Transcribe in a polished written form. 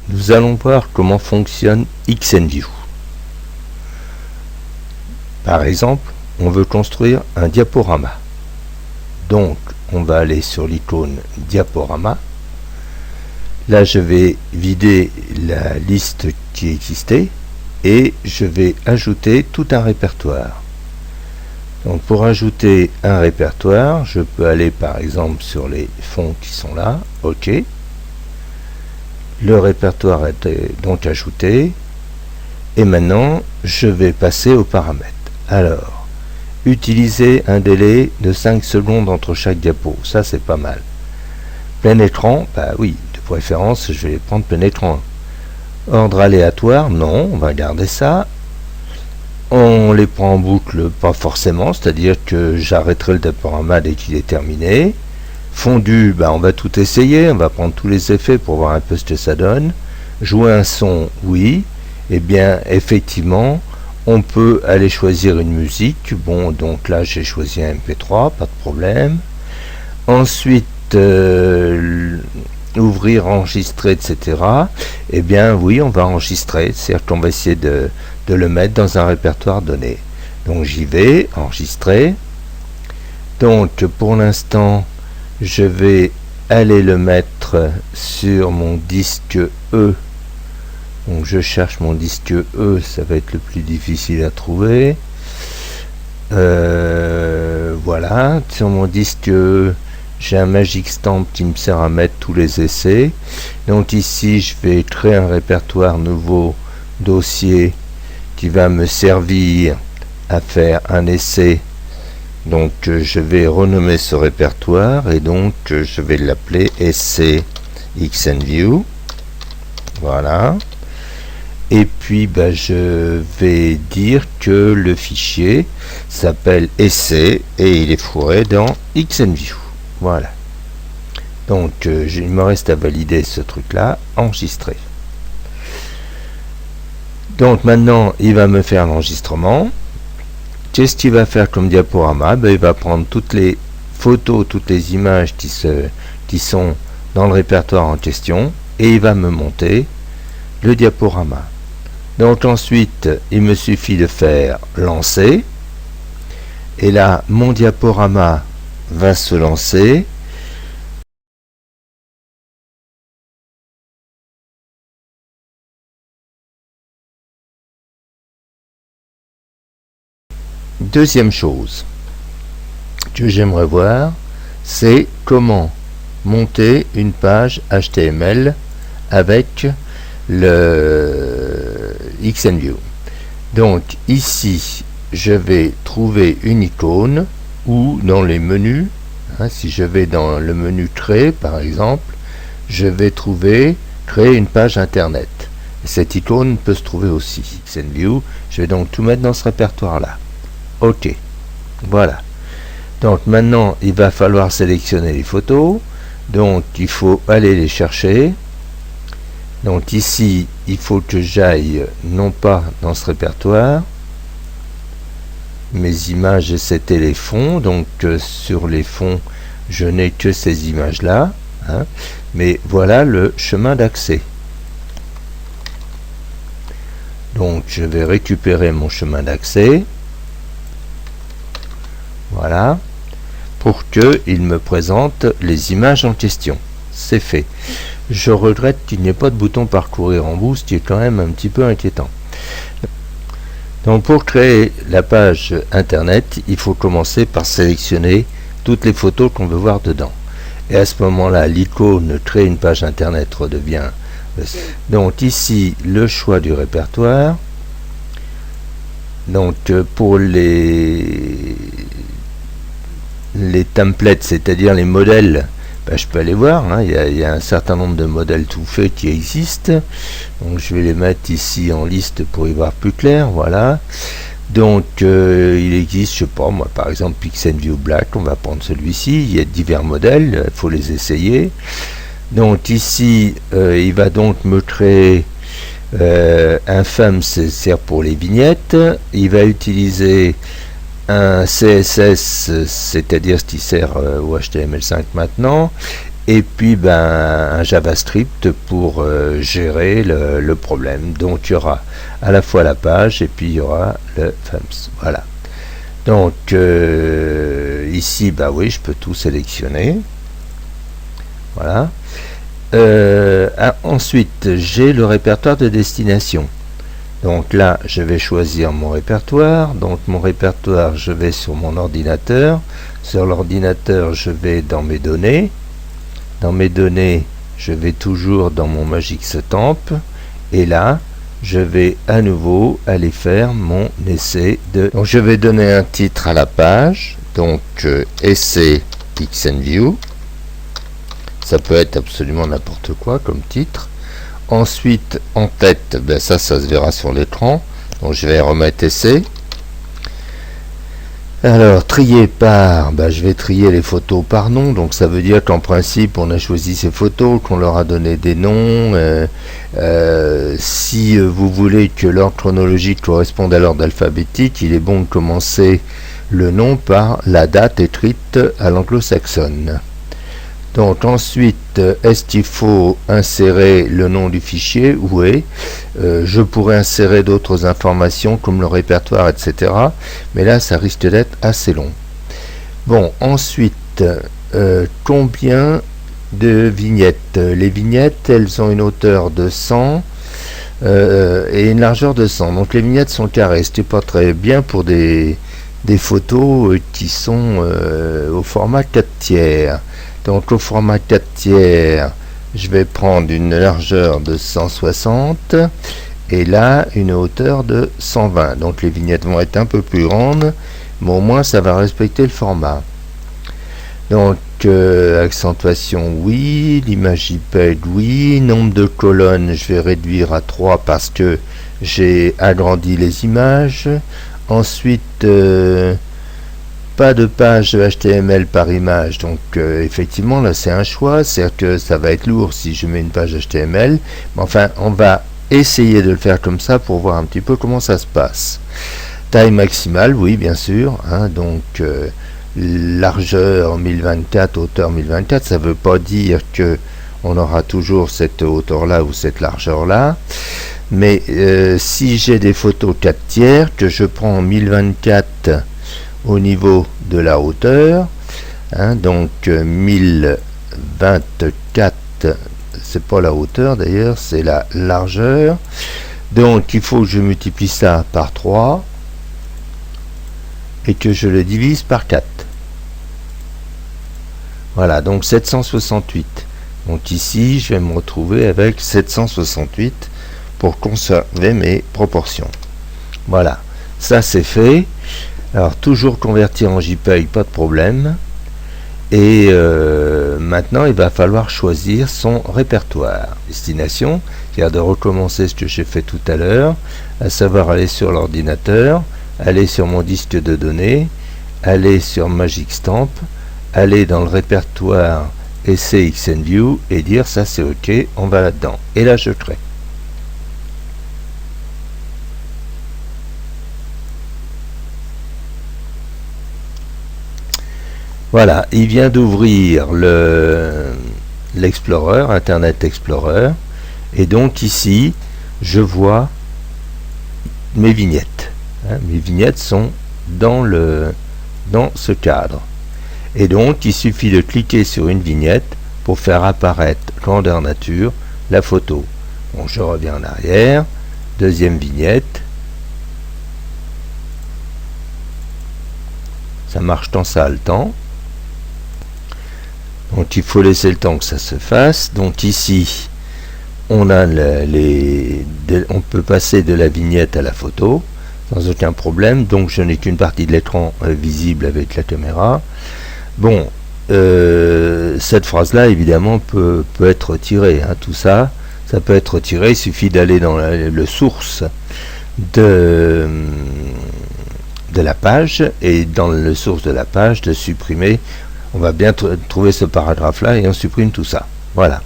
nous allons voir comment fonctionne XNView. Par exemple, on veut construire un diaporama. Donc, on va aller sur l'icône diaporama. Là, je vais vider la liste qui existait et je vais ajouter tout un répertoire. Donc, pour ajouter un répertoire, je peux aller par exemple sur les fonds qui sont là. OK. Le répertoire est donc ajouté. Et maintenant, je vais passer aux paramètres. Alors, utiliser un délai de 5 secondes entre chaque diapo. Ça, c'est pas mal. Plein écran, bah oui, de préférence, je vais prendre plein écran. Ordre aléatoire, non, on va garder ça. On les prend en boucle, pas forcément, c'est-à-dire que j'arrêterai le diaporama dès qu'il est terminé. Fondu, bah on va tout essayer, on va prendre tous les effets pour voir un peu ce que ça donne. Jouer un son, oui. Eh bien, effectivement, on peut aller choisir une musique. Bon, donc là, j'ai choisi un MP3, pas de problème. Ensuite, ouvrir, enregistrer, etc. Eh bien, oui, on va enregistrer. C'est-à-dire qu'on va essayer de le mettre dans un répertoire donné. Donc, j'y vais, enregistrer. Donc, pour l'instant, je vais aller le mettre sur mon disque E. Donc je cherche mon disque E, ça va être le plus difficile à trouver. Voilà, sur mon disque E, j'ai un Magic Stamp qui me sert à mettre tous les essais. Donc ici, je vais créer un répertoire nouveau dossier qui va me servir à faire un essai. Donc je vais renommer ce répertoire et donc je vais l'appeler essai XNView. Voilà. Et puis je vais dire que le fichier s'appelle essai et il est fourré dans XNView. Voilà. Donc il me reste à valider ce truc là, enregistrer. Donc maintenant il va me faire l'enregistrement. Qu'est-ce qu'il va faire comme diaporama? Il va prendre toutes les photos, toutes les images qui sont dans le répertoire en question et il va me monter le diaporama. Donc ensuite, il me suffit de faire lancer. Et là, mon diaporama va se lancer. Deuxième chose que j'aimerais voir, c'est comment monter une page HTML avec le XNView. Donc ici je vais trouver une icône ou dans les menus, si je vais dans le menu créer par exemple, je vais trouver créer une page internet. Cette icône peut se trouver aussi XNView. Je vais donc tout mettre dans ce répertoire là. OK, voilà. Donc maintenant il va falloir sélectionner les photos, donc il faut aller les chercher. Donc ici, il faut que j'aille non pas dans ce répertoire, mes images c'était les fonds, donc sur les fonds, je n'ai que ces images-là, mais voilà le chemin d'accès. Donc je vais récupérer mon chemin d'accès, voilà, pour qu'il me présente les images en question. C'est fait. Je regrette qu'il n'y ait pas de bouton parcourir en bout, ce qui est quand même un petit peu inquiétant. Donc pour créer la page internet, il faut commencer par sélectionner toutes les photos qu'on veut voir dedans. Et à ce moment-là, l'icône créer une page internet redevient. Donc ici, le choix du répertoire. Donc pour les templates, c'est-à-dire les modèles, je peux aller voir, il y a un certain nombre de modèles tout faits qui existent. Donc je vais les mettre ici en liste pour y voir plus clair, voilà. Donc il existe, je sais pas moi, par exemple XNView Black, on va prendre celui-ci, il y a divers modèles, il faut les essayer. Donc ici, il va donc me créer un theme, c'est pour les vignettes, il va utiliser un CSS, c'est-à-dire ce qui sert au HTML5 maintenant, et puis un JavaScript pour gérer le problème. Donc il y aura à la fois la page et puis il y aura le thumbs. Voilà. Donc ici, oui, je peux tout sélectionner. Voilà. Ensuite, j'ai le répertoire de destination. Donc là, je vais choisir mon répertoire. Donc mon répertoire, je vais sur mon ordinateur. Sur l'ordinateur, je vais dans mes données. Dans mes données, je vais toujours dans mon Magixtemp. Et là, je vais à nouveau aller faire mon essai de... Donc je vais donner un titre à la page. Donc essai XNView. Ça peut être absolument n'importe quoi comme titre. Ensuite, en tête, ça se verra sur l'écran. Donc je vais remettre essai. Alors, trier par, je vais trier les photos par nom. Donc ça veut dire qu'en principe, on a choisi ces photos, qu'on leur a donné des noms. Si vous voulez que l'ordre chronologique corresponde à l'ordre alphabétique, il est bon de commencer le nom par la date écrite à l'anglo-saxonne. Donc ensuite, est-ce qu'il faut insérer le nom du fichier? Oui. Je pourrais insérer d'autres informations comme le répertoire, etc. Mais là, ça risque d'être assez long. Bon, ensuite, combien de vignettes? Les vignettes, elles ont une hauteur de 100 et une largeur de 100. Donc les vignettes sont carrées. Ce n'est pas très bien pour des photos qui sont au format 4/3. Donc au format 4/3, je vais prendre une largeur de 160 et là une hauteur de 120. Donc les vignettes vont être un peu plus grandes, mais au moins ça va respecter le format. Donc accentuation oui, l'image JPEG oui, nombre de colonnes je vais réduire à 3 parce que j'ai agrandi les images. Ensuite pas de page HTML par image, donc effectivement là c'est un choix, c'est que ça va être lourd si je mets une page HTML, mais enfin on va essayer de le faire comme ça pour voir un petit peu comment ça se passe. Taille maximale, oui bien sûr, donc largeur 1024, hauteur 1024, ça veut pas dire que on aura toujours cette hauteur là ou cette largeur là, mais si j'ai des photos 4/3 que je prends en 1024 au niveau de la hauteur, donc 1024, c'est pas la hauteur d'ailleurs, c'est la largeur, donc il faut que je multiplie ça par 3 et que je le divise par 4. Voilà, donc 768. Donc ici je vais me retrouver avec 768 pour conserver mes proportions. Voilà, ça c'est fait. Alors toujours convertir en JPEG, pas de problème. Et maintenant il va falloir choisir son répertoire. Destination, c'est-à-dire de recommencer ce que j'ai fait tout à l'heure, à savoir aller sur l'ordinateur, aller sur mon disque de données, aller sur Magixtemp, aller dans le répertoire Essai XNView et dire ça c'est ok, on va là-dedans. Et là je crée. Voilà, il vient d'ouvrir l'Explorer, Internet Explorer, et donc ici, je vois mes vignettes. Mes vignettes sont dans ce cadre. Et donc, il suffit de cliquer sur une vignette pour faire apparaître grandeur nature la photo. Donc, je reviens en arrière, deuxième vignette. Ça marche tant ça a le temps. Donc il faut laisser le temps que ça se fasse. Donc ici on a on peut passer de la vignette à la photo sans aucun problème. Donc je n'ai qu'une partie de l'écran visible avec la caméra. Bon, cette phrase là évidemment peut être retirée, tout ça peut être retiré. Il suffit d'aller dans le source de la page et dans le source de la page de supprimer. On va bien trouver ce paragraphe là et on supprime tout ça. Voilà.